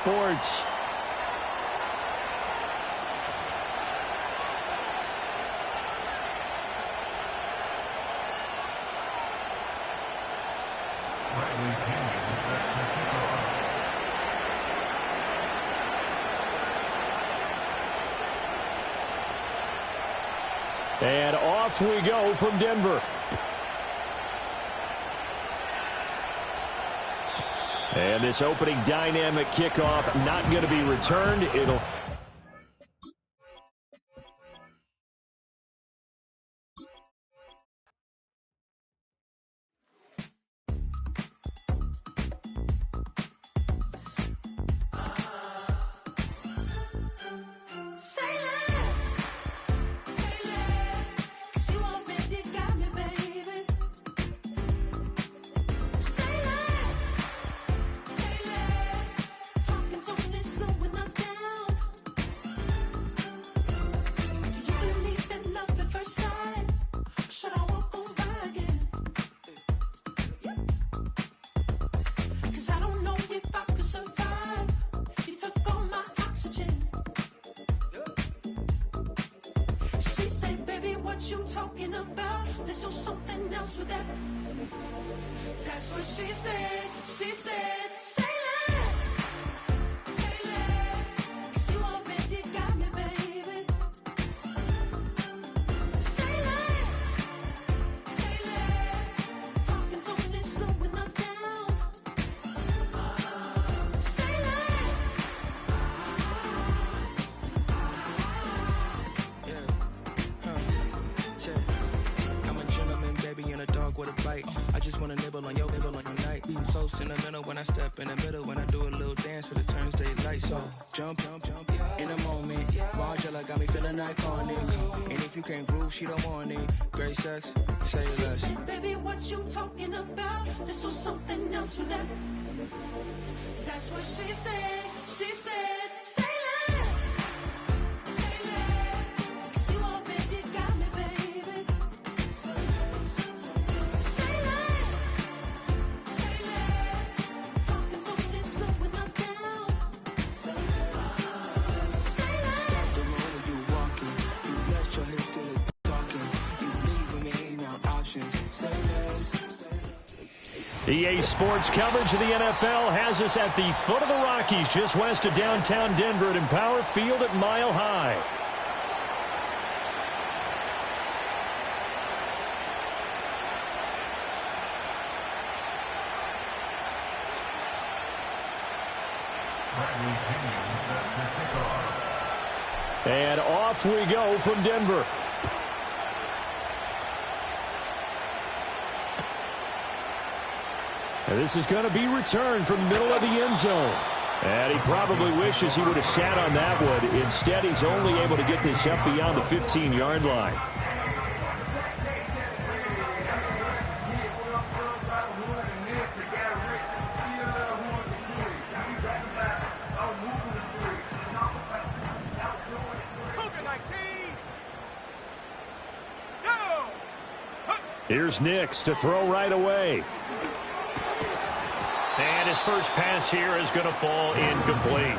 Sports. And off we go from Denver. And this opening dynamic kickoff not going to be returned. It'll... Sentimental when I step in the middle, when I do a little dance till it turns daylight. So jump in a moment. Margella got me feeling iconic. And if you can't groove, she don't want it. Great sex, say less. Baby, what you talking about? Let's do something else with that. That's what she said. She said, say less. Say less. 'Cause you already got me, baby. Say less. Say less. Talking so much, slowing us down. Say less. Stop the road when you walking. You let your hips do the talking. You leaving me now options. Say less. EA Sports coverage of the NFL has us at the foot of the Rockies, just west of downtown Denver at Empower Field at Mile High. And off we go from Denver. And this is going to be returned from the middle of the end zone. And he probably wishes he would have sat on that one. Instead, he's only able to get this up beyond the 15-yard line. Here's Nix to throw right away. And his first pass here is going to fall incomplete.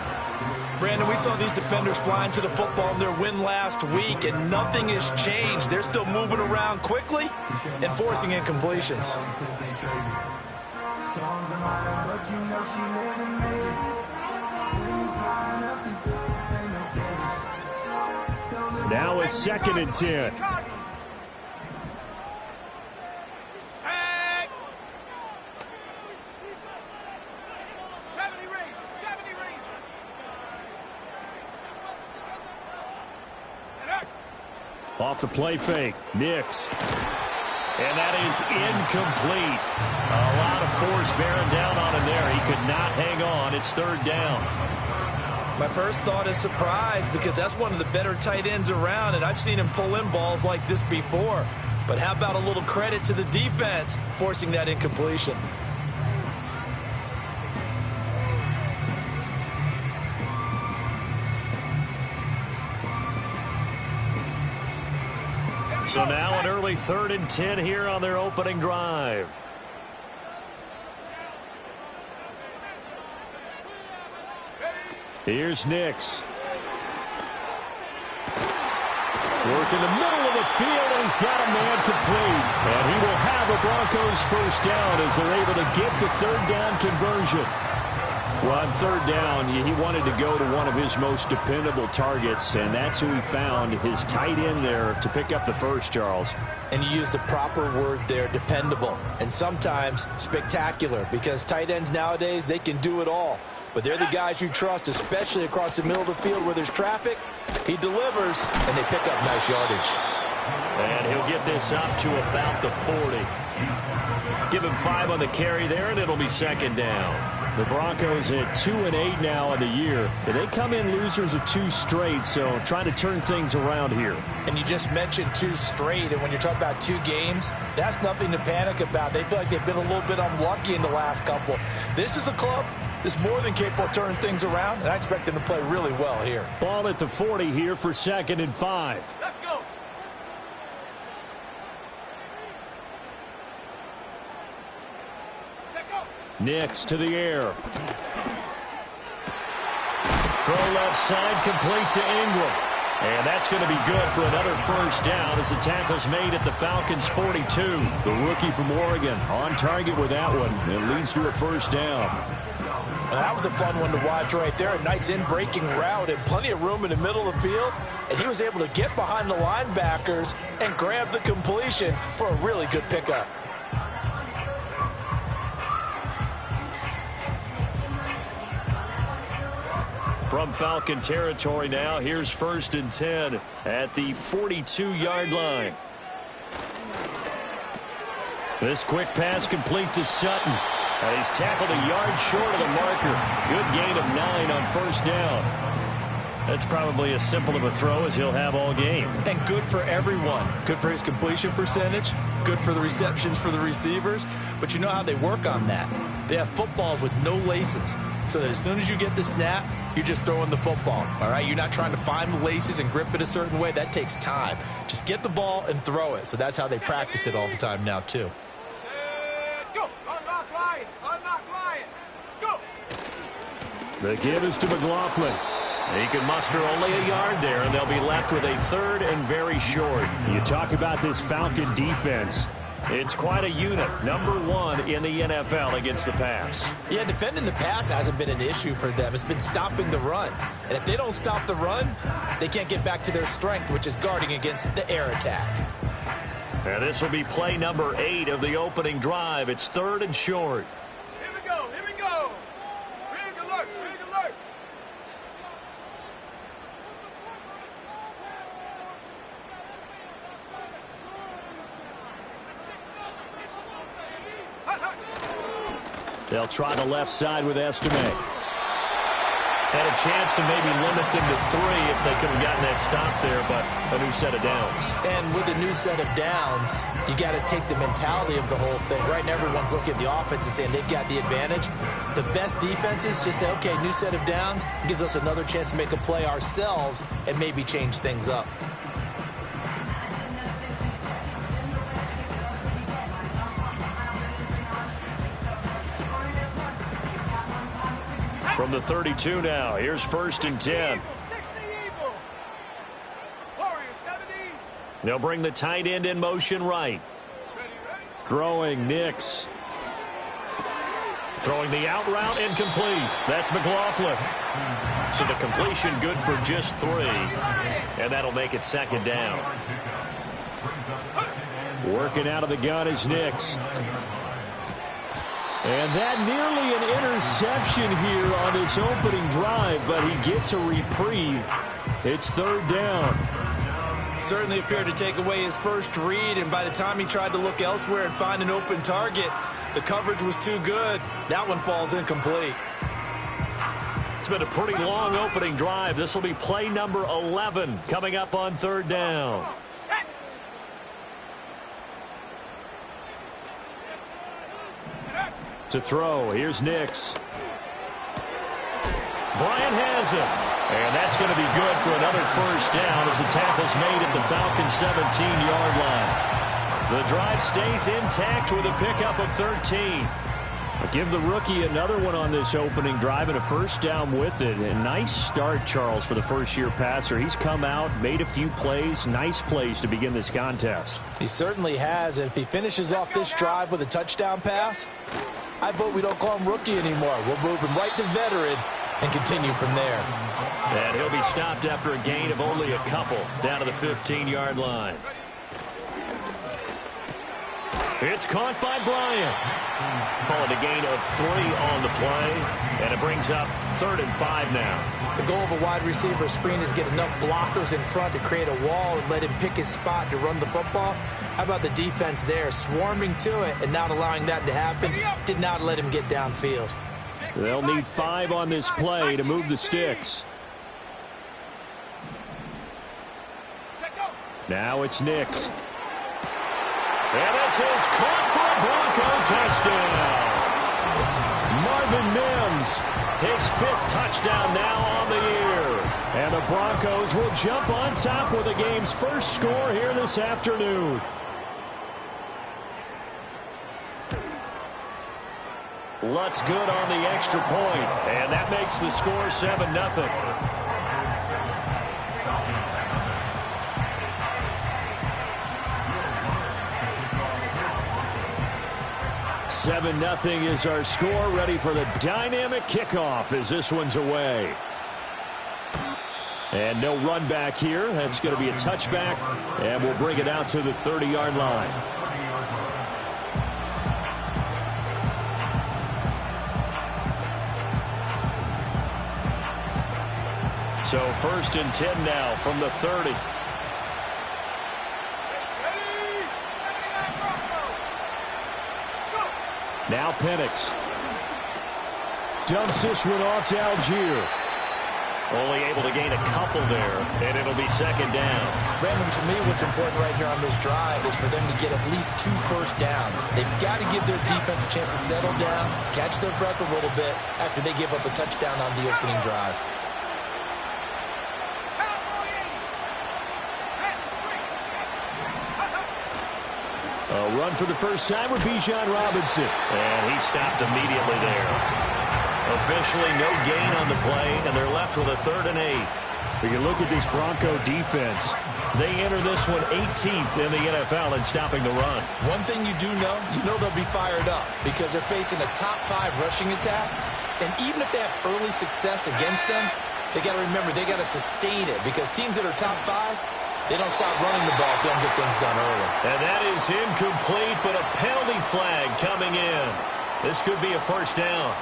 Brandon, we saw these defenders flying to the football in their win last week, and nothing has changed. They're still moving around quickly and forcing incompletions. Now it's 2nd and 10. Off the play fake, Nix. And that is incomplete. A lot of force bearing down on him there. He could not hang on. It's 3rd down. My first thought is surprise, because that's one of the better tight ends around, and I've seen him pull in balls like this before. But how about a little credit to the defense forcing that incompletion? So now an early 3rd and 10 here on their opening drive. Ready, Here's Nix. Work in the middle of the field, and he's got a man complete. And he will have a Broncos first down as they're able to get the third down conversion. Well, on third down, he wanted to go to one of his most dependable targets, and that's who he found, his tight end there, to pick up the first, Charles. And you use the proper word there, dependable, and sometimes spectacular, because tight ends nowadays, they can do it all. But they're the guys you trust, especially across the middle of the field where there's traffic. He delivers, and they pick up nice yardage. And he'll get this up to about the 40. Give him 5 on the carry there, and it'll be second down. The Broncos at 2-8 now in the year. They come in losers of 2 straight, so trying to turn things around here. And you just mentioned 2 straight, and when you're talking about 2 games, that's nothing to panic about. They feel like they've been a little bit unlucky in the last couple. This is a club that's more than capable of turning things around, and I expect them to play really well here. Ball at the 40 here for 2nd and 5. Let's go. Nix to the air. Throw left side, complete to Ingram. And that's going to be good for another first down as the tackle's made at the Falcons' 42. The rookie from Oregon on target with that one. It leads to a first down. That was a fun one to watch right there. A nice in-breaking route and plenty of room in the middle of the field. And he was able to get behind the linebackers and grab the completion for a really good pickup. From Falcon territory now, here's 1st and 10 at the 42-yard line. This quick pass complete to Sutton. And he's tackled a yard short of the marker. Good gain of 9 on first down. That's probably as simple of a throw as he'll have all game. And good for everyone. Good for his completion percentage. Good for the receptions for the receivers. But you know how they work on that. They have footballs with no laces. So that as soon as you get the snap, you're just throwing the football. All right? You're not trying to find the laces and grip it a certain way. That takes time. Just get the ball and throw it. So that's how they practice it all the time now, too. The give is to McLaughlin. He can muster only a yard there, and they'll be left with a 3rd and very short. You talk about this Falcon defense. It's quite a unit. Number 1 in the NFL against the pass. Yeah, defending the pass hasn't been an issue for them. It's been stopping the run. And if they don't stop the run, they can't get back to their strength, which is guarding against the air attack. And this will be play number 8 of the opening drive. It's 3rd and short. Here we go. Here we go. Rig alert. Rig alert. They'll try the left side with Estime. Had a chance to maybe limit them to 3 if they could have gotten that stop there, but a new set of downs. And with a new set of downs, you got to take the mentality of the whole thing. Right now, everyone's looking at the offense and saying they've got the advantage. The best defenses just say, okay, new set of downs gives us another chance to make a play ourselves and maybe change things up. From the 32 now, here's 1st and 10. They'll bring the tight end in motion right. Throwing Nix. Throwing the out route incomplete. That's McLaughlin. So the completion good for just 3. And that'll make it 2nd down. Working out of the gun is Nix. And that nearly an interception here on this opening drive, but he gets a reprieve. It's 3rd down. Certainly appeared to take away his first read, and by the time he tried to look elsewhere and find an open target, the coverage was too good. That one falls incomplete. It's been a pretty long opening drive. This will be play number 11 coming up on 3rd down. To throw, here's Nix. Bryant has it. And that's going to be good for another first down as the tackle's made at the Falcons' 17-yard line. The drive stays intact with a pickup of 13. Give the rookie another one on this opening drive and a first down with it. A nice start, Charles, for the first-year passer. He's come out, made a few plays, nice plays to begin this contest. He certainly has, and if he finishes off this drive with a touchdown pass, I vote we don't call him rookie anymore. We'll move him right to veteran and continue from there. And he'll be stopped after a gain of only a couple down to the 15-yard line. It's caught by Bryant. Call it a gain of 3 on the play, and it brings up 3rd and 5 now. The goal of a wide receiver screen is get enough blockers in front to create a wall and let him pick his spot to run the football. How about the defense there, swarming to it and not allowing that to happen? Did not let him get downfield. They'll need 5 on this play to move the sticks. Now it's Nix. And this is caught for a Bronco touchdown. Marvin Mims, his 5th touchdown now on the year. And the Broncos will jump on top with the game's first score here this afternoon. Lutz good on the extra point, and that makes the score 7-0. 7-0 is our score. Ready for the dynamic kickoff as this one's away. And no run back here. That's going to be a touchback, and we'll bring it out to the 30-yard line. So 1st and 10 now from the 30. Now Penix dumps this one off to Algier. Only able to gain a couple there, and it'll be 2nd down. Brandon, to me, what's important right here on this drive is for them to get at least 2 first downs. They've got to give their defense a chance to settle down, catch their breath a little bit after they give up a touchdown on the opening drive. A run for the first time with Bijan Robinson. And he stopped immediately there. Officially no gain on the play, and they're left with a 3rd and 8. When you look at this Bronco defense, they enter this one 18th in the NFL in stopping the run. One thing you do know, they'll be fired up because they're facing a top 5 rushing attack. And even if they have early success against them, they got to remember they got to sustain it because teams that are top 5, they don't stop running the ball if they don't get things done early. And that is incomplete, but a penalty flag coming in. This could be a first down.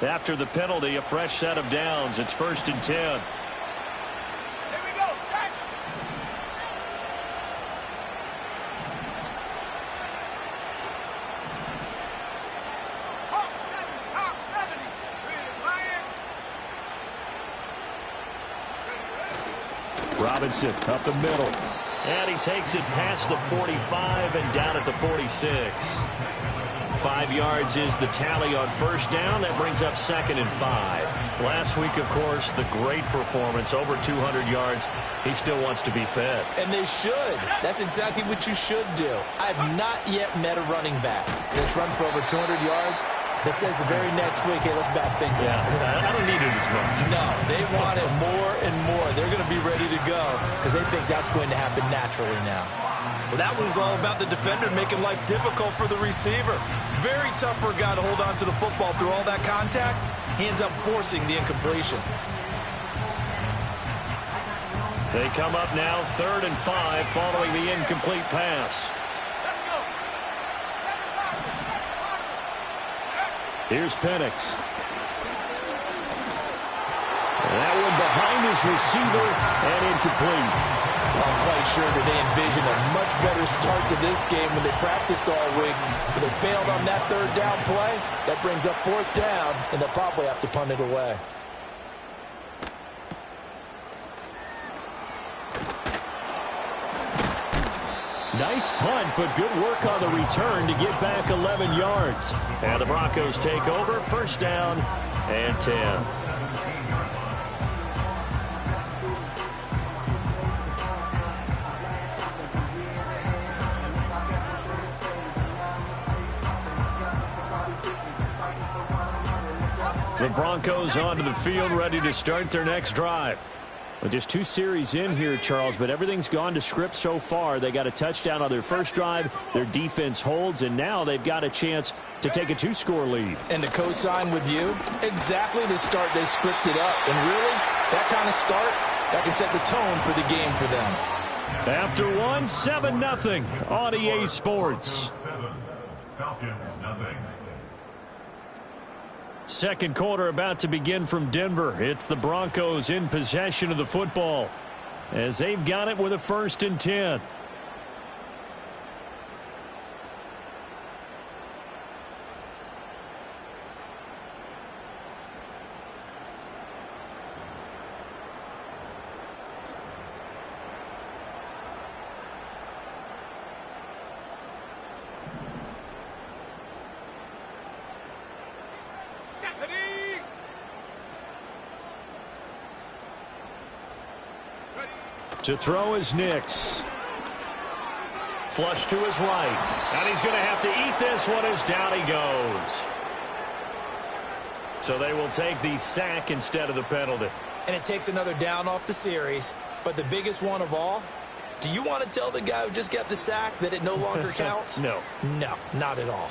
After the penalty, a fresh set of downs. It's 1st and 10. Robinson up the middle. And he takes it past the 45 and down at the 46. 5 yards is the tally on first down. That brings up 2nd and 5. Last week, of course, the great performance, over 200 yards. He still wants to be fed. And they should. That's exactly what you should do. I've not yet met a running back that's run for over 200 yards that says the very next week, hey, let's back things up. I don't need it as much. No, they want it more and more. They're going to be ready to go because they think that's going to happen naturally now. Well, that one was all about the defender making life difficult for the receiver. Very tough for a guy to hold on to the football through all that contact. He ends up forcing the incompletion. They come up now 3rd and 5 following the incomplete pass. Here's Penix. That one behind his receiver and incomplete. I'm quite sure that they envisioned a much better start to this game when they practiced all week. But they failed on that 3rd down play. That brings up 4th down, and they'll probably have to punt it away. Nice punt, but good work on the return to get back 11 yards. And the Broncos take over, 1st down and 10. The Broncos onto the field, ready to start their next drive. Well, just 2 series in here, Charles, but everything's gone to script so far. They got a touchdown on their first drive. Their defense holds, and now they've got a chance to take a 2-score lead. And to co-sign with you, exactly the start they scripted up. And really, that kind of start, that can set the tone for the game for them. After 1, 7-0 on EA Sports. Falcons, nothing. Second quarter about to begin from Denver. It's the Broncos in possession of the football as they've got it with a 1st and 10. To throw is Nix. Flush to his right. And he's going to have to eat this one as down he goes. So they will take the sack instead of the penalty. And it takes another down off the series. But the biggest one of all, do you want to tell the guy who just got the sack that it no longer counts? No. No, not at all.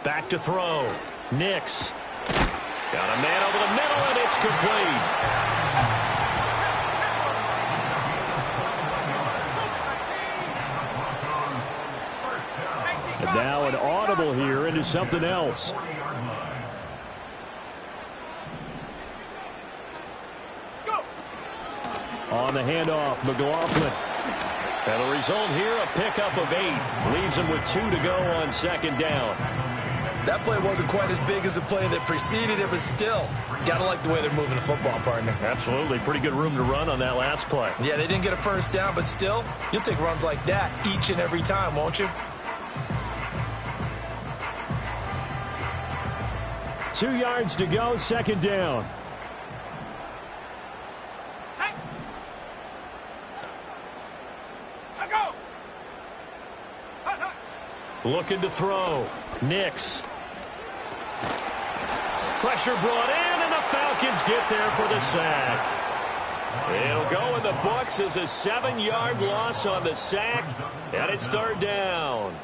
Back to throw. Nix. Got a man over the middle, and it's complete. And now an audible here into something else. On the handoff, McLaughlin. And the result here, a pickup of 8. Leaves him with 2 to go on 2nd down. That play wasn't quite as big as the play that preceded it, but still, got to like the way they're moving the football, partner. Absolutely. Pretty good room to run on that last play. Yeah, they didn't get a 1st down, but still, you'll take runs like that each and every time, won't you? 2 yards to go, 2nd down. Looking to throw. Nix. Pressure brought in, and the Falcons get there for the sack. It'll go in the books as a 7-yard loss on the sack, and it's 3rd down.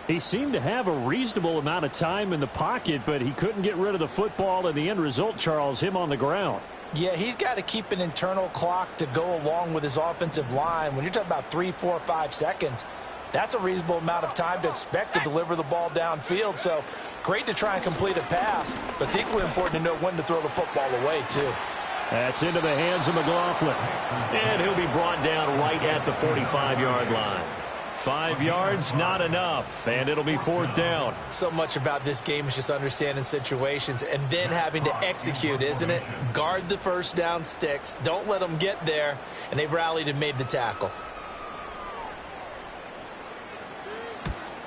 He seemed to have a reasonable amount of time in the pocket, but he couldn't get rid of the football, and the end result, Charles, him on the ground. Yeah, he's got to keep an internal clock to go along with his offensive line. When you're talking about 3, 4, 5 seconds, that's a reasonable amount of time to expect to deliver the ball downfield. So great to try and complete a pass, but it's equally important to know when to throw the football away, too. That's into the hands of McLaughlin. And he'll be brought down right at the 45-yard line. 5 yards, not enough, and it'll be 4th down. So much about this game is just understanding situations and then having to execute, isn't it? Guard the 1st down sticks. Don't let them get there, and they rallied and made the tackle.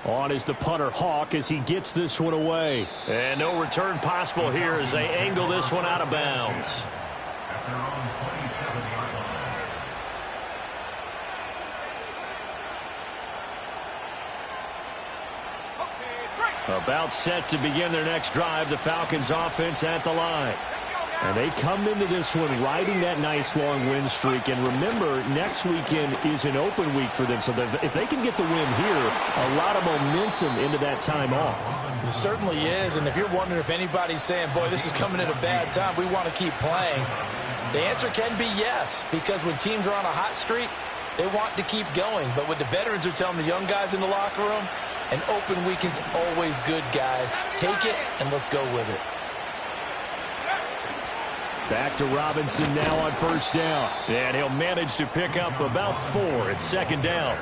On is the punter, Hawk, as he gets this one away. And no return possible here as they angle this one out of bounds. At their own 27-yard line. About set to begin their next drive, the Falcons offense at the line. And they come into this one riding that nice long win streak. And remember, next weekend is an open week for them. So if they can get the win here, a lot of momentum into that time off. It certainly is. And if you're wondering if anybody's saying, boy, this is coming at a bad time, we want to keep playing, the answer can be yes. Because when teams are on a hot streak, they want to keep going. But what the veterans are telling the young guys in the locker room, an open week is always good, guys. Take it, and let's go with it. Back to Robinson now on 1st down. And he'll manage to pick up about 4 at 2nd down.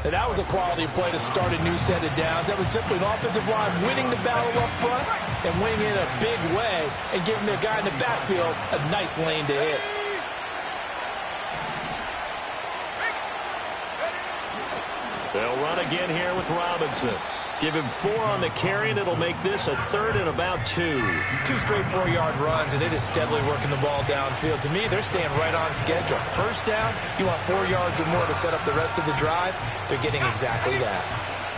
And that was a quality play to start a new set of downs. That was simply an offensive line winning the battle up front and winning in a big way and giving their guy in the backfield a nice lane to hit. They'll run again here with Robinson. Give him 4 on the carry, and it'll make this a 3rd and about 2. 2 straight 4-yard runs, and it is steadily working the ball downfield. To me, they're staying right on schedule. First down, you want 4 yards or more to set up the rest of the drive. They're getting exactly that.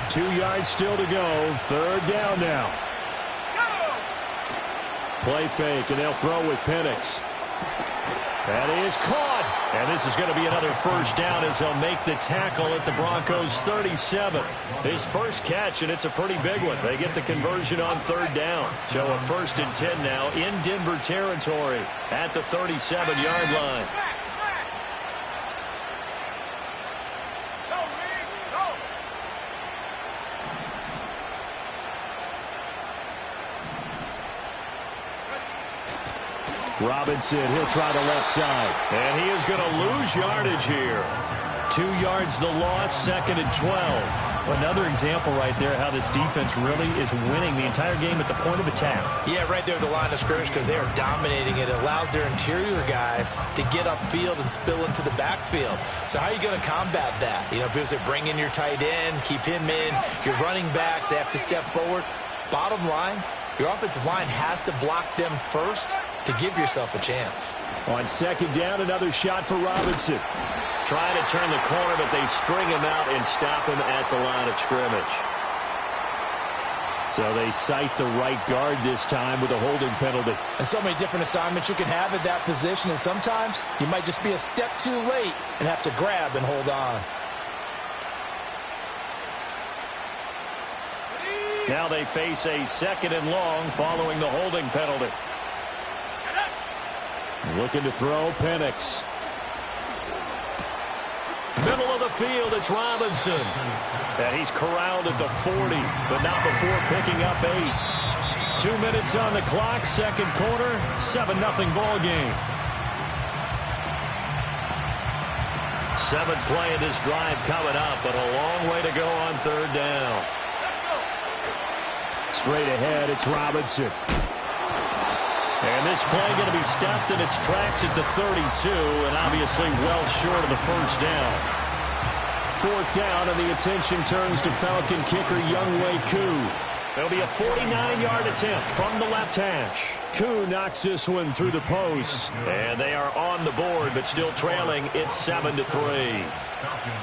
2 yards still to go. 3rd down now. Play fake, and they'll throw with Penix. That is caught. And this is going to be another first down as they'll make the tackle at the Broncos' 37. His first catch, and it's a pretty big one. They get the conversion on 3rd down. So a 1st and 10 now in Denver territory at the 37-yard line. Robinson, he'll try the left side. And he is going to lose yardage here. 2 yards the loss, 2nd and 12. Another example right there how this defense really is winning the entire game at the point of attack. Yeah, right there at the line of scrimmage because they are dominating it. It allows their interior guys to get upfield and spill into the backfield. So how are you going to combat that? You know, because they bring in your tight end, keep him in. Your running backs, they have to step forward. Bottom line, your offensive line has to block them first to give yourself a chance. On 2nd down, another shot for Robinson. Trying to turn the corner, but they string him out and stop him at the line of scrimmage. So they cite the right guard this time with a holding penalty. And so many different assignments you can have at that position, and sometimes you might just be a step too late and have to grab and hold on. Now they face a 2nd and long following the holding penalty. Looking to throw, Penix. Middle of the field, it's Robinson. And he's corralled at the 40, but not before picking up 8. 2 minutes on the clock, 2nd quarter, 7-0 ball game. 7th play of this drive coming up, but a long way to go on 3rd down. Straight ahead, it's Robinson. And this play going to be stopped in its tracks at the 32, and obviously well short of the first down. 4th down, and the attention turns to Falcon kicker Younghoe Koo. There'll be a 49-yard attempt from the left hash. Koo knocks this one through the post, and they are on the board, but still trailing. It's 7-3.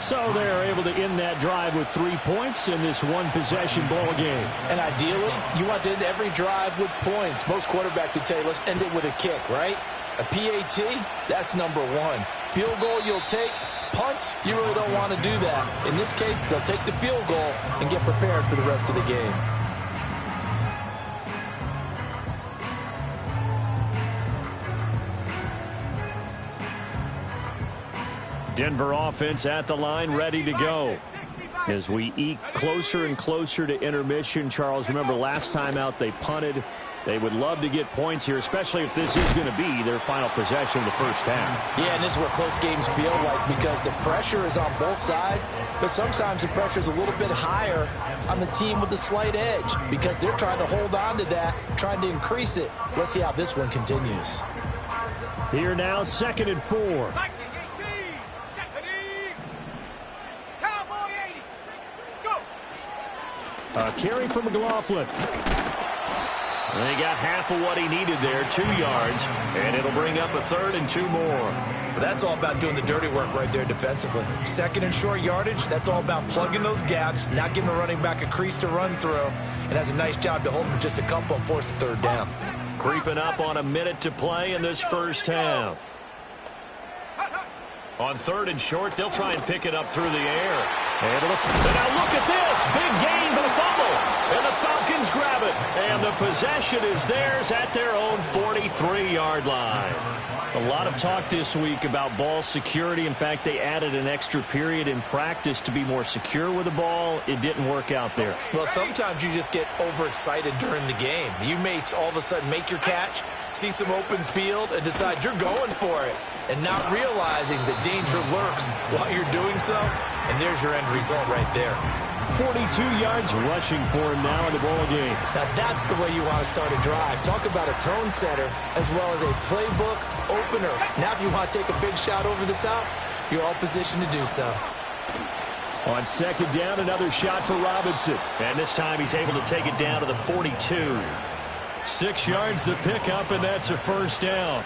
So they're able to end that drive with 3 points in this one-possession ball game. And ideally, you want to end every drive with points. Most quarterbacks would tell you, let's end it with a kick, right? A PAT, that's number 1. Field goal you'll take. Punts, you really don't want to do that. In this case, they'll take the field goal and get prepared for the rest of the game. Denver offense at the line, ready to go. As we eke closer and closer to intermission, Charles, remember last time out they punted. They would love to get points here, especially if this is going to be their final possession of the first half. Yeah, and this is what close games feel like because the pressure is on both sides, but sometimes the pressure is a little bit higher on the team with the slight edge because they're trying to hold on to that, trying to increase it. Let's see how this one continues. Here now, 2nd and 4. A carry from McLaughlin. And he got half of what he needed there, 2 yards, and it'll bring up a 3rd and 2 more. Well, that's all about doing the dirty work right there defensively. 2nd and short yardage, that's all about plugging those gaps, not giving the running back a crease to run through, and has a nice job to hold him just a couple and force a 3rd down. Creeping up on a minute to play in this first half. On 3rd and short, they'll try and pick it up through the air. And now look at this. Big gain, but a fumble. And the Falcons grab it. And the possession is theirs at their own 43-yard line. A lot of talk this week about ball security. In fact, they added an extra period in practice to be more secure with the ball. It didn't work out there. Well, sometimes you just get overexcited during the game. You may all of a sudden make your catch, see some open field, and decide you're going for it, and not realizing the danger lurks while you're doing so. And there's your end result right there. 42 yards rushing for him now in the ball game. Now that's the way you want to start a drive. Talk about a tone setter as well as a playbook opener. Now if you want to take a big shot over the top, you're all positioned to do so. On second down, another shot for Robinson. And this time he's able to take it down to the 42. 6 yards the pickup, and that's a first down.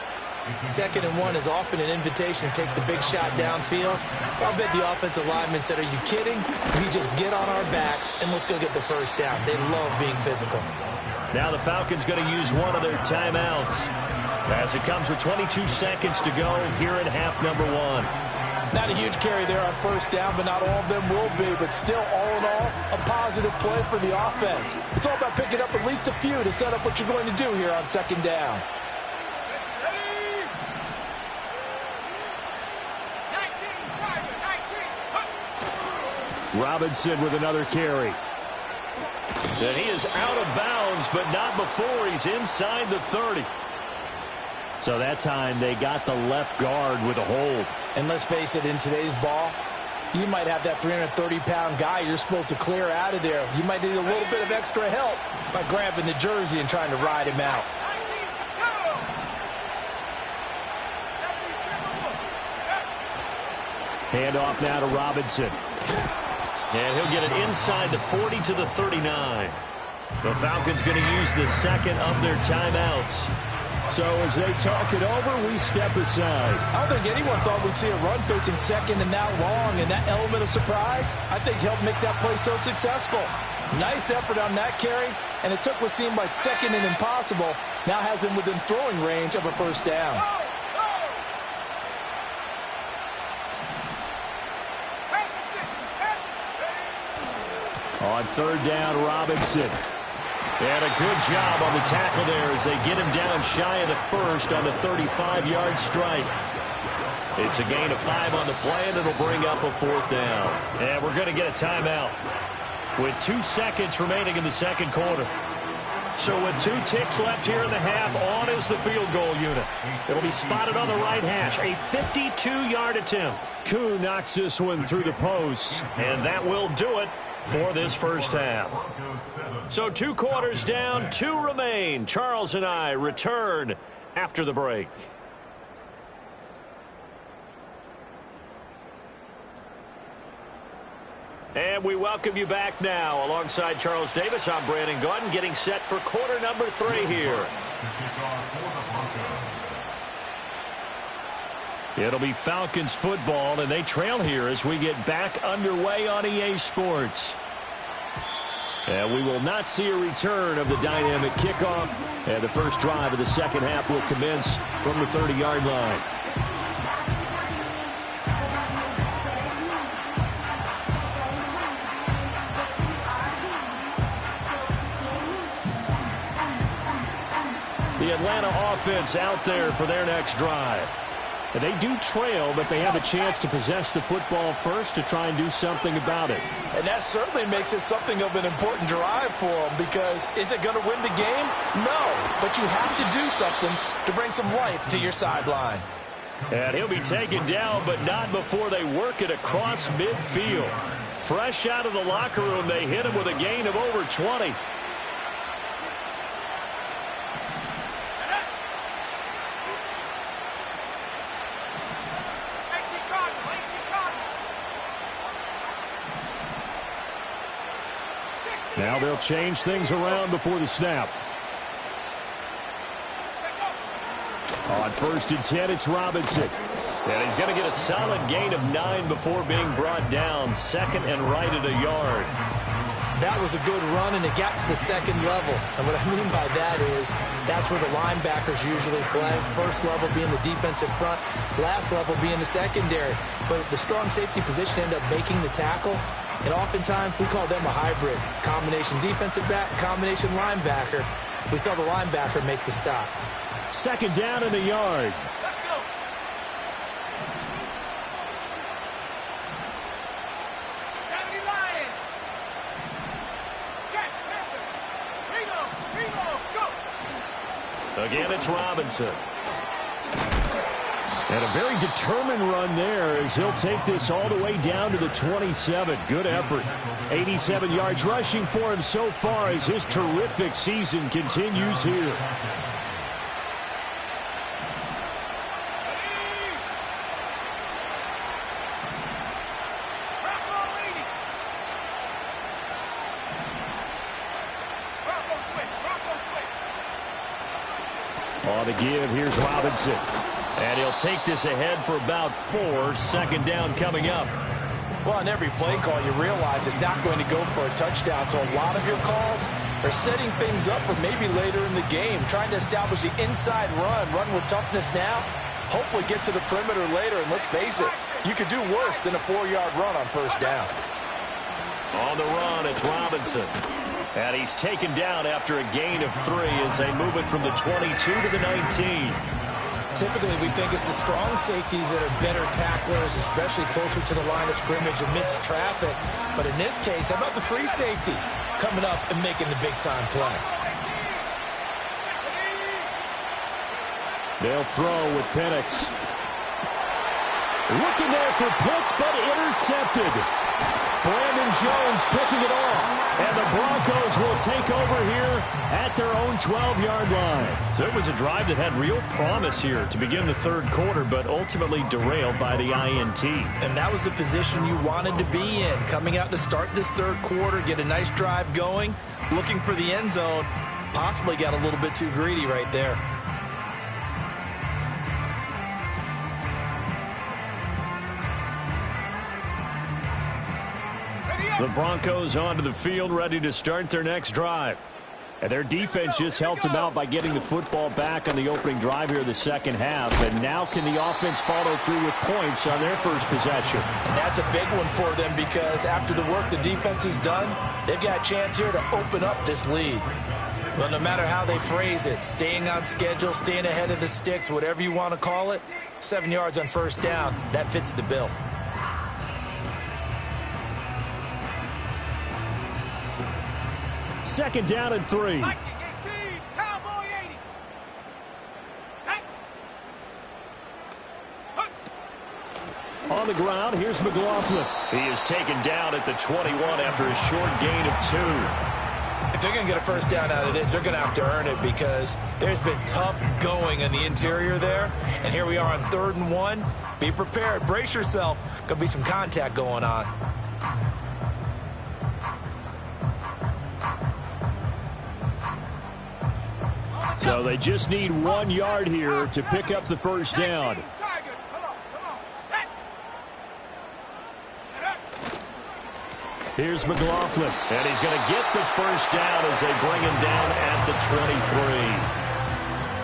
2nd and 1 is often an invitation to take the big shot downfield. I'll bet the offensive lineman said, are you kidding? We just get on our backs and let's go get the first down. They love being physical. Now the Falcons going to use one of their timeouts as it comes with 22 seconds to go here in half number 1. Not a huge carry there on first down, but not all of them will be. But still, all in all, a positive play for the offense. It's all about picking up at least a few to set up what you're going to do here on second down. Robinson with another carry. And he is out of bounds, but not before he's inside the 30. So that time they got the left guard with a hold. And let's face it, in today's ball, you might have that 330-pound guy you're supposed to clear out of there. You might need a little bit of extra help by grabbing the jersey and trying to ride him out. Handoff now to Robinson. And he'll get it inside the 40 to the 39. The Falcons going to use the second of their timeouts. So as they talk it over, we step aside. I don't think anyone thought we'd see a run facing second and that long, and that element of surprise, I think helped make that play so successful. Nice effort on that carry, and it took what seemed like second and impossible, now has him within throwing range of a first down. On third down, Robinson. And a good job on the tackle there as they get him down shy of the first on the 35-yard strike. It's a gain of 5 on the play, and it'll bring up a fourth down. And we're going to get a timeout with 2 seconds remaining in the second quarter. So with 2 ticks left here in the half, on is the field goal unit. It'll be spotted on the right hash, a 52-yard attempt. Koo knocks this one through the post. And that will do it for this first half. So 2 quarters down, 2 remain. Charles and I return after the break. And we welcome you back now. Alongside Charles Davis, I'm Brandon Gaudin, getting set for quarter number 3 here. It'll be Falcons football, and they trail here as we get back underway on EA Sports. And we will not see a return of the dynamic kickoff. And the first drive of the second half will commence from the 30-yard line. The Atlanta offense out there for their next drive. And they do trail, but they have a chance to possess the football first to try and do something about it. And that certainly makes it something of an important drive for them, because is it going to win the game? No, but you have to do something to bring some life to your sideline. And he'll be taken down, but not before they work it across midfield. Fresh out of the locker room, they hit him with a gain of over 20. Now they'll change things around before the snap. On 1st and 10, it's Robinson. And he's going to get a solid gain of 9 before being brought down. 2nd and right at a yard. That was a good run, and it got to the second level. And what I mean by that is that's where the linebackers usually play. First level being the defensive front, last level being the secondary. But the strong safety position ended up making the tackle. And oftentimes we call them a hybrid. Combination defensive back, combination linebacker. We saw the linebacker make the stop. Second down in the yard. Let's go. Saturday Lion. Jack Panther. Ringo, go. Again, it's Robinson. And a very determined run there as he'll take this all the way down to the 27. Good effort. 87 yards rushing for him so far as his terrific season continues here. On the give, here's Robinson. And he'll take this ahead for about 4. Second down coming up. Well, on every play call, you realize it's not going to go for a touchdown. So a lot of your calls are setting things up for maybe later in the game, trying to establish the inside run with toughness now, hopefully get to the perimeter later. And let's face it, you could do worse than a 4-yard run on first down. On the run, it's Robinson. And he's taken down after a gain of 3 as they move it from the 22 to the 19. Typically, we think it's the strong safeties that are better tacklers, especially closer to the line of scrimmage amidst traffic. But in this case, how about the free safety coming up and making the big-time play? They'll throw with Penix. Looking there for Pitts, but intercepted. Brandon Jones picking it off. And the Broncos will take over here at their own 12-yard line. So it was a drive that had real promise here to begin the third quarter, but ultimately derailed by the INT. And that was the position you wanted to be in. Coming out to start this third quarter, get a nice drive going, looking for the end zone. Possibly got a little bit too greedy right there. The Broncos onto the field, ready to start their next drive. And their defense just helped them out by getting the football back on the opening drive here in the second half. And now can the offense follow through with points on their first possession? And that's a big one for them because after the work the defense has done, they've got a chance here to open up this lead. Well, no matter how they phrase it, staying on schedule, staying ahead of the sticks, whatever you want to call it, 7 yards on first down, that fits the bill. Second down and 3. On the ground, here's McLaughlin. He is taken down at the 21 after a short gain of 2. If they're going to get a first down out of this, they're going to have to earn it because there's been tough going in the interior there. And here we are on 3rd and 1. Be prepared. Brace yourself. Going to be some contact going on. So they just need 1 yard here to pick up the first down. Here's McLaughlin. And he's going to get the first down as they bring him down at the 23.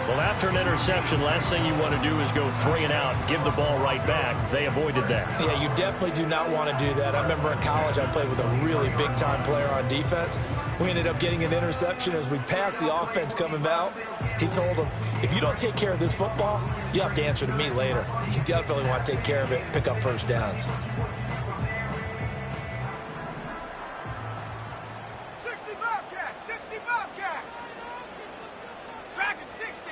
Well, after an interception, last thing you want to do is go 3 and out, give the ball right back. They avoided that. Yeah, you definitely do not want to do that. I remember in college I played with a really big-time player on defense. We ended up getting an interception as we passed the offense coming out. He told him, if you don't take care of this football, you have to answer to me later. You definitely want to take care of it, pick up first downs. 60 Bobcat, 60 Bobcat. Dragon 60.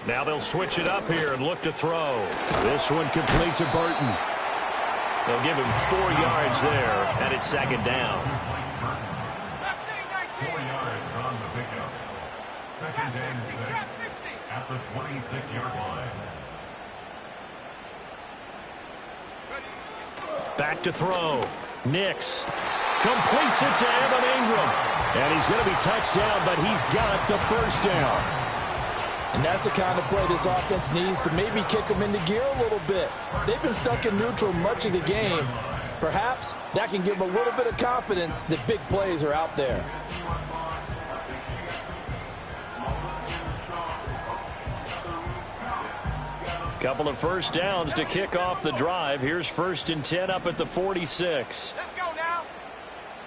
Now they'll switch it up here and look to throw. This one complete to Burton. They'll give him 4 yards there, and it's second down. 4 yards on the pickup. Second and 6 at the 26-yard line. Back to throw. Nix completes it to Evan Ingram. And he's going to be touched down, but he's got the first down. And that's the kind of play this offense needs to maybe kick them into gear a little bit. They've been stuck in neutral much of the game. Perhaps that can give them a little bit of confidence that big plays are out there. Couple of first downs to kick off the drive. Here's 1st and 10 up at the 46. Let's go now.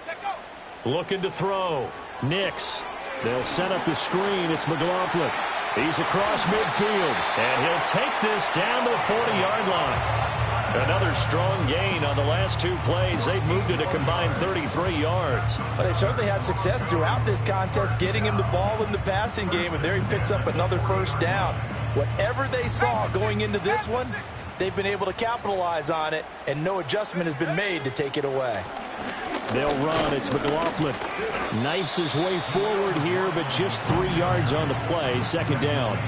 Check go. Looking to throw. Nix. They'll set up the screen. It's McLaughlin. He's across midfield. And he'll take this down to the 40-yard line. Another strong gain on the last 2 plays. They've moved it a combined 33 yards. But they certainly had success throughout this contest, getting him the ball in the passing game, and there he picks up another first down. Whatever they saw going into this one, they've been able to capitalize on it, and no adjustment has been made to take it away. They'll run. It's McLaughlin. Knifes his way forward here, but just 3 yards on the play. Second down.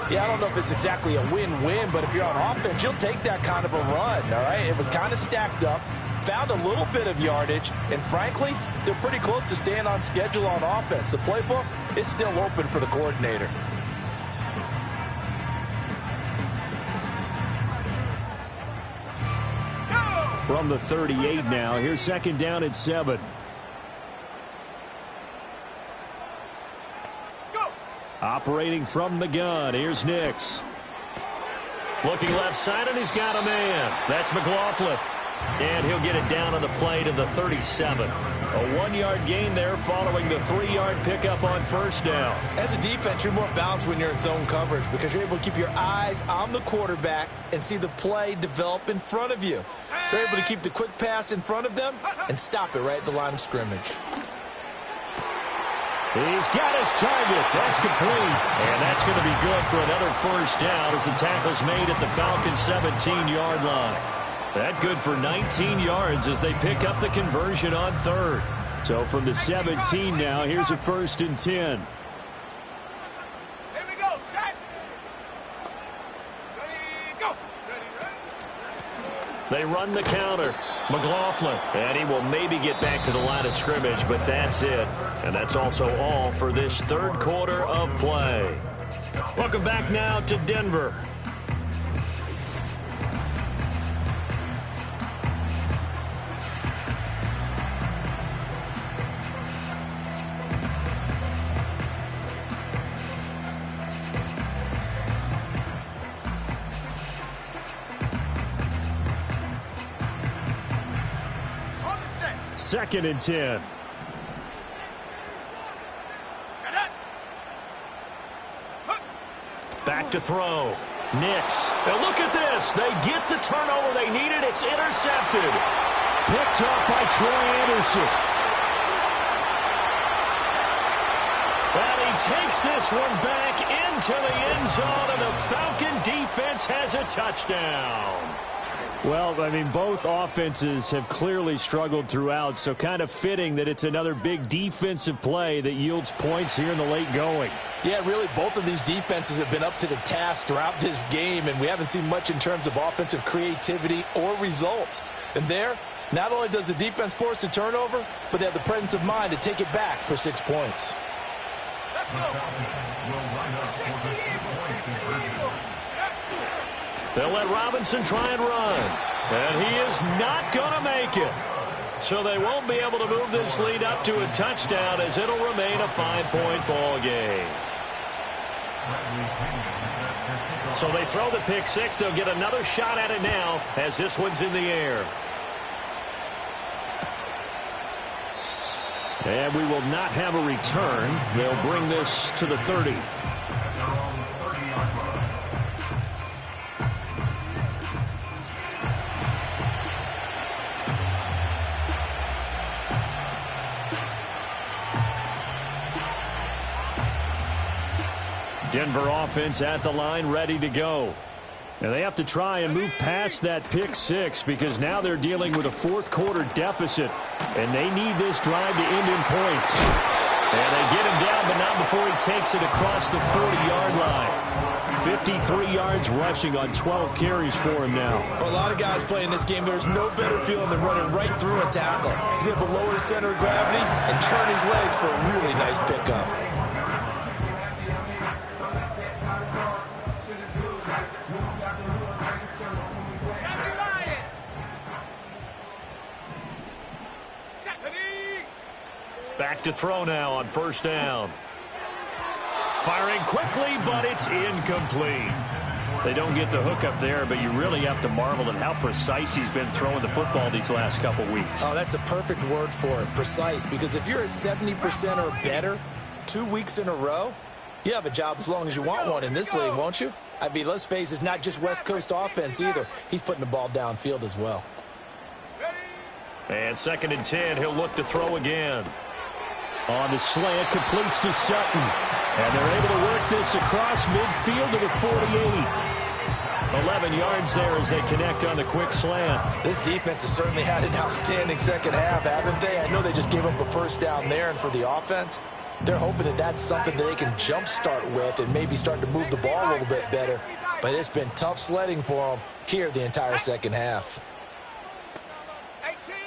Yeah, I don't know if it's exactly a win-win, but if you're on offense, you'll take that kind of a run, all right? It was kind of stacked up. found a little bit of yardage, and frankly, they're pretty close to staying on schedule on offense. The playbook is still open for the coordinator. From the 38 now, here's second down at 7. Operating from the gun, here's Nix. Looking left side, and he's got a man. That's McLaughlin. And he'll get it down on the play to the 37. A 1-yard gain there following the 3-yard pickup on first down. As a defense, you're more balanced when you're in zone coverage because you're able to keep your eyes on the quarterback and see the play develop in front of you. They're able to keep the quick pass in front of them and stop it right at the line of scrimmage. He's got his target. That's complete. And that's going to be good for another first down as the tackle's made at the Falcons' 17-yard line. That good for 19 yards as they pick up the conversion on third. So from the 17 now, here's a 1st and 10. Here we go, set. Ready, go. They run the counter. McLaughlin, and he will maybe get back to the line of scrimmage, but that's it. And that's also all for this third quarter of play. Welcome back now to Denver. Second and 10. Back to throw. Nix. And look at this. They get the turnover they needed. It's intercepted. Picked up by Troy Anderson. And he takes this one back into the end zone, and the Falcon defense has a touchdown. Well, I mean, both offenses have clearly struggled throughout, so kind of fitting that it's another big defensive play that yields points here in the late going. Yeah, really, both of these defenses have been up to the task throughout this game, and we haven't seen much in terms of offensive creativity or results. And there, not only does the defense force a turnover, but they have the presence of mind to take it back for 6 points. Let's go. They'll let Robinson try and run. And he is not going to make it. So they won't be able to move this lead up to a touchdown as it'll remain a 5-point ball game. So they throw the pick six. They'll get another shot at it now as this one's in the air. And we will not have a return. They'll bring this to the 30. Denver offense at the line, ready to go. And they have to try and move past that pick six because now they're dealing with a fourth quarter deficit. And they need this drive to end in points. And they get him down, but not before he takes it across the 40-yard line. 53 yards rushing on 12 carries for him now. For a lot of guys playing this game, there's no better feeling than running right through a tackle. He's able to lower his center of gravity and turn his legs for a really nice pickup. Back to throw now on first down. Firing quickly, but it's incomplete. They don't get the hook up there, but you really have to marvel at how precise he's been throwing the football these last couple weeks. Oh, that's the perfect word for it, precise, because if you're at 70% or better 2 weeks in a row, you have a job as long as you want one in this league, won't you? I mean, let's face it, it's not just West Coast offense either. He's putting the ball downfield as well. And 2nd and 10, he'll look to throw again. On the slant, completes to Sutton. And they're able to work this across midfield to the 48. 11 yards there as they connect on the quick slant. This defense has certainly had an outstanding second half, haven't they? I know they just gave up a first down there, and for the offense, they're hoping that that's something that they can jumpstart with and maybe start to move the ball a little bit better. But it's been tough sledding for them here the entire second half. 18.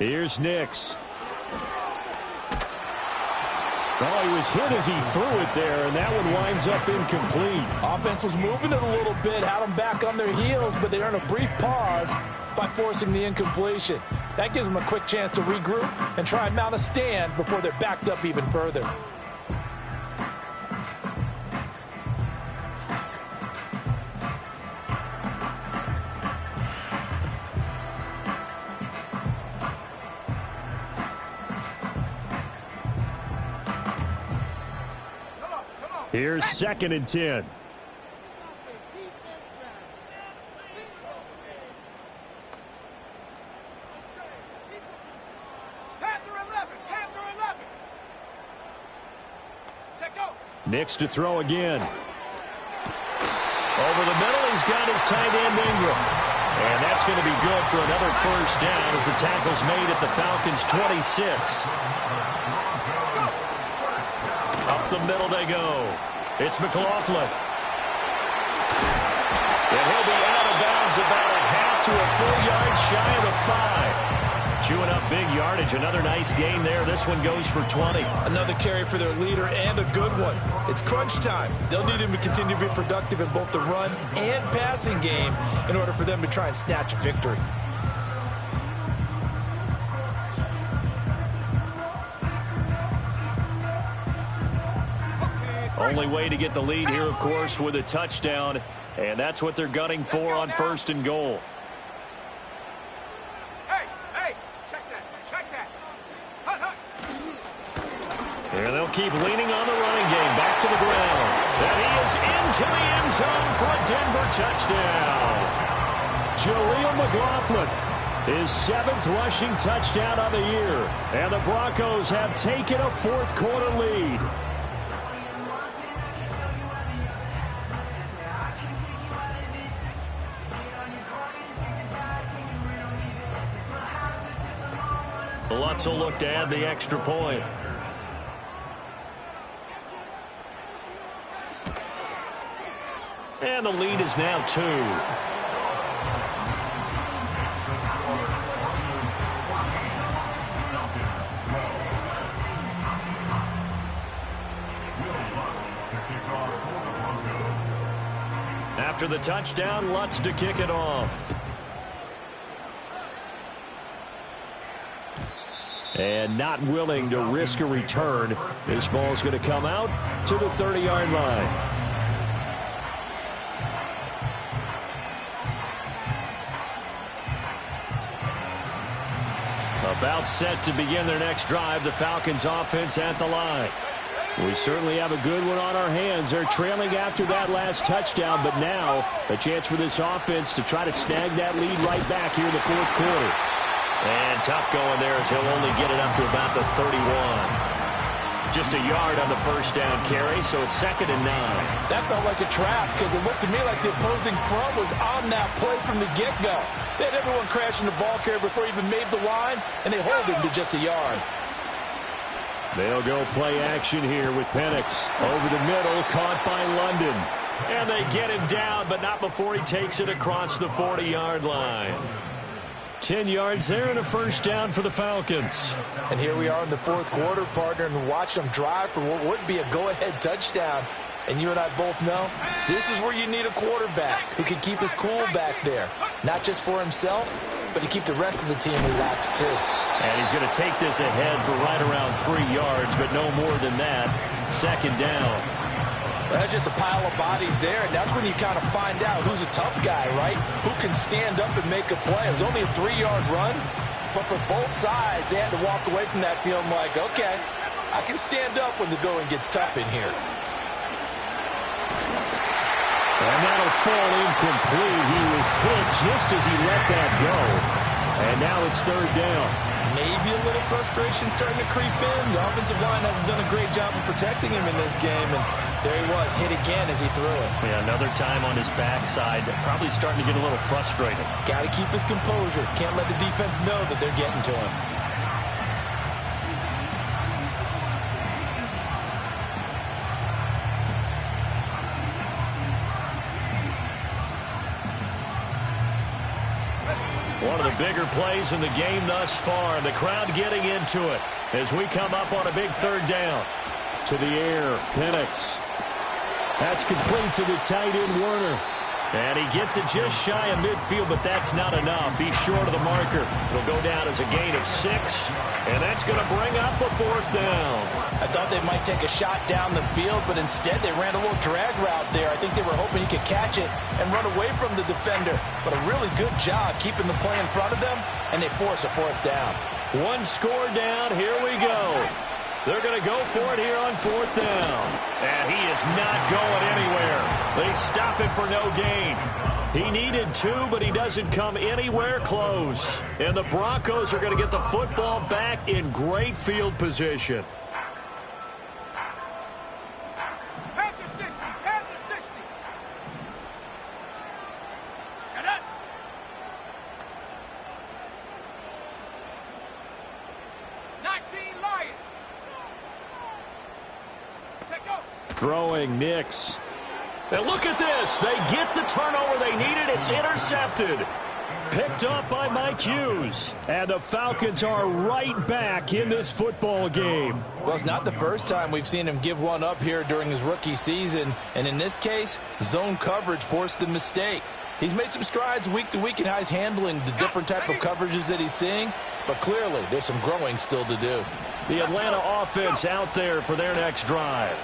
Here's Nix. Oh, he was hit as he threw it there, and that one winds up incomplete. Offense was moving it a little bit, had them back on their heels, but they earned a brief pause by forcing the incompletion. That gives them a quick chance to regroup and try and mount a stand before they're backed up even further. Here's 2nd and 10. Nix to throw again. Over the middle, he's got his tight end Ingram. And that's going to be good for another first down as the tackle's made at the Falcons' 26. Up the middle they go. It's McLaughlin. And he'll be out of bounds about a half to a full yard shy of the 5. Chewing up big yardage. Another nice gain there. This one goes for 20. Another carry for their leader and a good one. It's crunch time. They'll need him to continue to be productive in both the run and passing game in order for them to try and snatch a victory. Only way to get the lead here, of course, with a touchdown. And that's what they're gunning for on 1st and goal. And they'll keep leaning on the running game. Back to the ground. And he is into the end zone for a Denver touchdown. Jaleel McLaughlin, his 7th rushing touchdown of the year. And the Broncos have taken a 4th quarter lead. Lutz will look to add the extra point. And the lead is now 2. After the touchdown, Lutz to kick it off. And not willing to risk a return. This ball's going to come out to the 30-yard line. About set to begin their next drive. The Falcons offense at the line. We certainly have a good one on our hands. They're trailing after that last touchdown, but now a chance for this offense to try to snag that lead right back here in the 4th quarter. And tough going there as he'll only get it up to about the 31. Just a yard on the first down carry, so it's 2nd and 9. That felt like a trap because it looked to me like the opposing front was on that play from the get-go. They had everyone crashing the ball carrier before he even made the line, and they hold him to just a yard. They'll go play action here with Penix. Over the middle, caught by London. And they get him down, but not before he takes it across the 40-yard line. 10 yards there and a first down for the Falcons. And here we are in the 4th quarter, partner, and watch them drive for what would be a go-ahead touchdown. And you and I both know this is where you need a quarterback who can keep his cool back there. Not just for himself, but to keep the rest of the team relaxed too. And he's going to take this ahead for right around 3 yards, but no more than that. 2nd down. Well, that's just a pile of bodies there, and that's when you kind of find out who's a tough guy, right? Who can stand up and make a play. It was only a 3-yard run, but for both sides, they had to walk away from that feeling like, okay, I can stand up when the going gets tough in here. And that'll fall incomplete. He was hit just as he let that go. And now it's 3rd down. Maybe a little frustration starting to creep in. The offensive line hasn't done a great job of protecting him in this game, and there he was, hit again as he threw it. Yeah, another time on his backside, probably starting to get a little frustrated. Got to keep his composure. Can't let the defense know that they're getting to him. One of the bigger plays in the game thus far, and the crowd getting into it as we come up on a big third down. To the air, Penix. That's complete to the tight end, Werner. And he gets it just shy of midfield, but that's not enough. He's short of the marker. It'll go down as a gain of 6, and that's going to bring up a 4th down. I thought they might take a shot down the field, but instead they ran a little drag route there. I think they were hoping he could catch it and run away from the defender. But a really good job keeping the play in front of them, and they force a 4th down. One score down. Here we go. They're going to go for it here on 4th down. And he is not going anywhere. They stop him for no gain. He needed 2, but he doesn't come anywhere close. And the Broncos are going to get the football back in great field position. Head to 60. Head to 60. Shut up. Lions. Throwing Nix. And look at this. They get the turnover they needed. It's intercepted. Picked up by Mike Hughes. And the Falcons are right back in this football game. Well, it's not the first time we've seen him give one up here during his rookie season. And in this case, zone coverage forced the mistake. He's made some strides week to week in how he's handling the different type of coverages that he's seeing. But clearly, there's some growing still to do. The Atlanta offense out there for their next drive.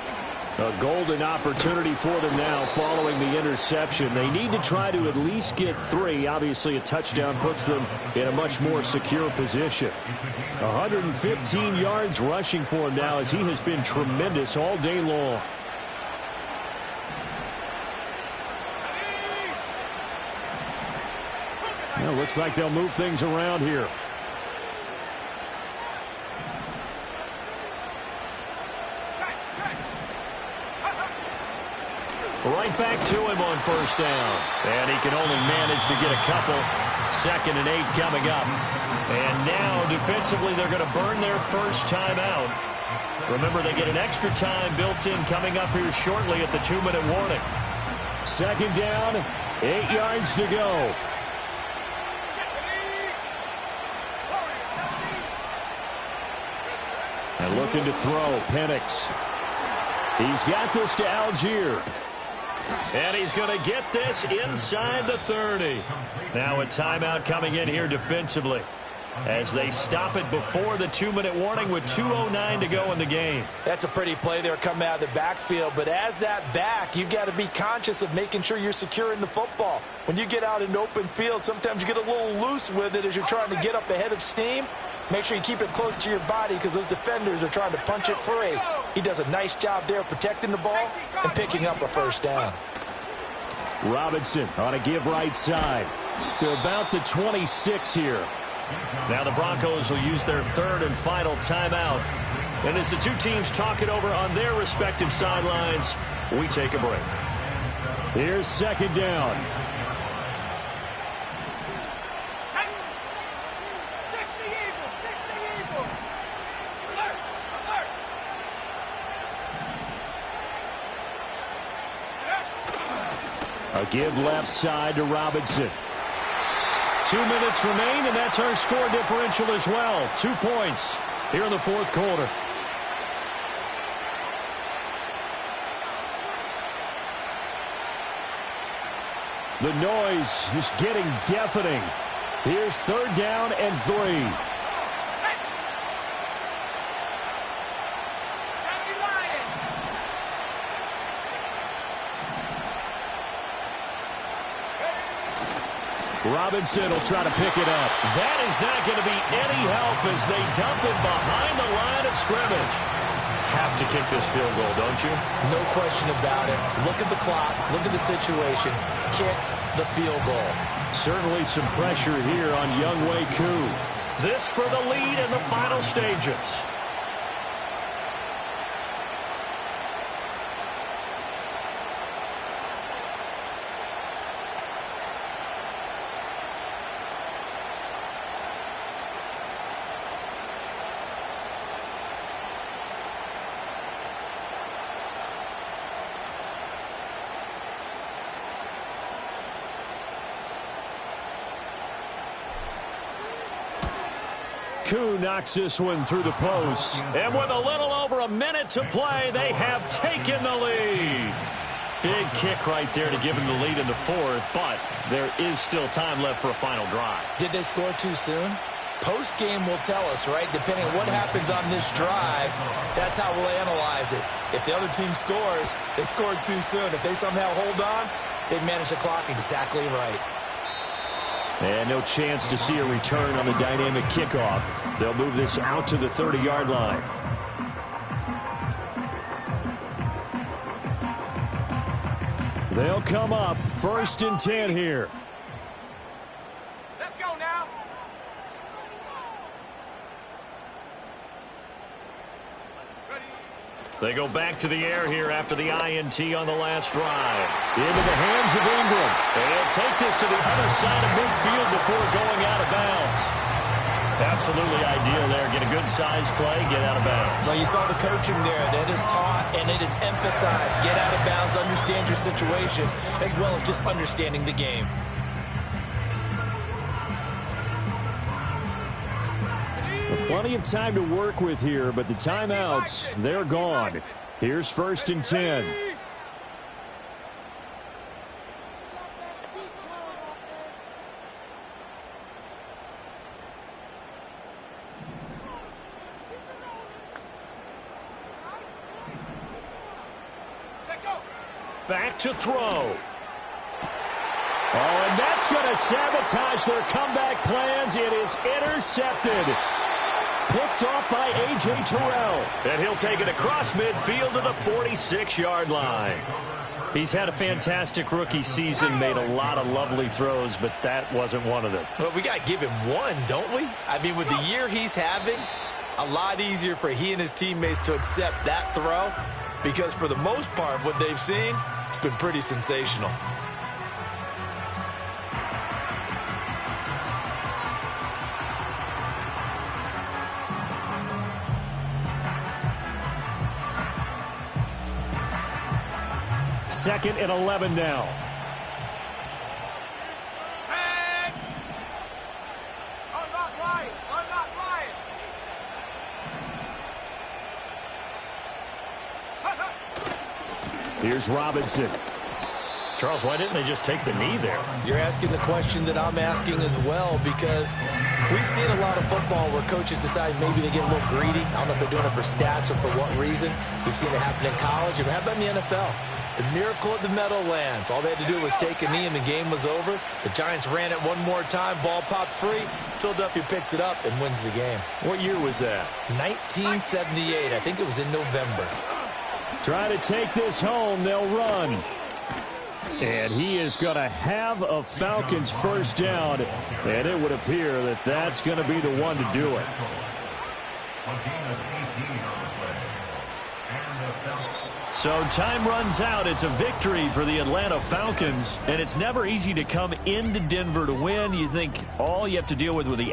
A golden opportunity for them now following the interception. They need to try to at least get 3. Obviously, a touchdown puts them in a much more secure position. 115 yards rushing for him now as he has been tremendous all day long. Well, looks like they'll move things around here. Right back to him on first down. And he can only manage to get a couple. 2nd and 8 coming up. And now defensively they're going to burn their first timeout. Remember, they get an extra time built in coming up here shortly at the 2-minute warning. 2nd down, 8 yards to go. And looking to throw, Penix. He's got this to Algier. And he's going to get this inside the 30. Now a timeout coming in here defensively as they stop it before the 2-minute warning with 2:09 to go in the game. That's a pretty play there coming out of the backfield. But as that back, you've got to be conscious of making sure you're securing the football. When you get out in open field, sometimes you get a little loose with it as you're trying to get up ahead of steam. Make sure you keep it close to your body because those defenders are trying to punch it free. He does a nice job there protecting the ball and picking up a first down. Robinson on a give right side to about the 26 here. Now the Broncos will use their 3rd and final timeout. And as the two teams talk it over on their respective sidelines, we take a break. Here's 2nd down. A give left side to Robinson. 2 minutes remain, and that's our score differential as well. 2 points here in the 4th quarter. The noise is getting deafening. Here's 3rd down and 3. Robinson will try to pick it up. That is not going to be any help as they dump it behind the line of scrimmage. Have to kick this field goal, don't you? No question about it. Look at the clock. Look at the situation. Kick the field goal. Certainly some pressure here on Younghoe Koo. This for the lead in the final stages. Koo knocks this one through the post. And with a little over a minute to play, they have taken the lead. Big kick right there to give them the lead in the fourth, but there is still time left for a final drive. Did they score too soon? Post-game will tell us, right? Depending on what happens on this drive, that's how we'll analyze it. If the other team scores, they scored too soon. If they somehow hold on, they manage the clock exactly right. And no chance to see a return on the dynamic kickoff. They'll move this out to the 30-yard line. They'll come up 1st and 10 here. Let's go now. They go back to the air here after the INT on the last drive. Into the hands of Ingram. They'll take this to the other side of midfield before going out of bounds. Absolutely ideal there. Get a good size play, get out of bounds. Well, you saw the coaching there. That is taught and it is emphasized. Get out of bounds, understand your situation, as well as just understanding the game. Plenty of time to work with here, but the timeouts, they're gone. Here's 1st and 10. Back to throw. Oh, and that's going to sabotage their comeback plans. It is intercepted. Picked off by A.J. Terrell. And he'll take it across midfield to the 46-yard line. He's had a fantastic rookie season, made a lot of lovely throws, but that wasn't one of them. Well, we got to give him one, don't we? I mean, with the year he's having, a lot easier for he and his teammates to accept that throw, because for the most part, what they've seen, it's been pretty sensational. Second and 11 now. Tag. Unlock Ryan. Unlock Ryan. Here's Robinson. Charles, why didn't they just take the knee there? You're asking the question that I'm asking as well, because we've seen a lot of football where coaches decide maybe they get a little greedy. I don't know if they're doing it for stats or for what reason. We've seen it happen in college. And how about in the NFL? The miracle at the Meadowlands. All they had to do was take a knee and the game was over. The Giants ran it one more time. Ball popped free. Philadelphia picks it up and wins the game. What year was that? 1978. I think it was in November. Try to take this home. They'll run. And he is going to have a Falcons first down. And it would appear that that's going to be the one to do it. So time runs out. It's a victory for the Atlanta Falcons. And it's never easy to come into Denver to win. You think all you have to deal with the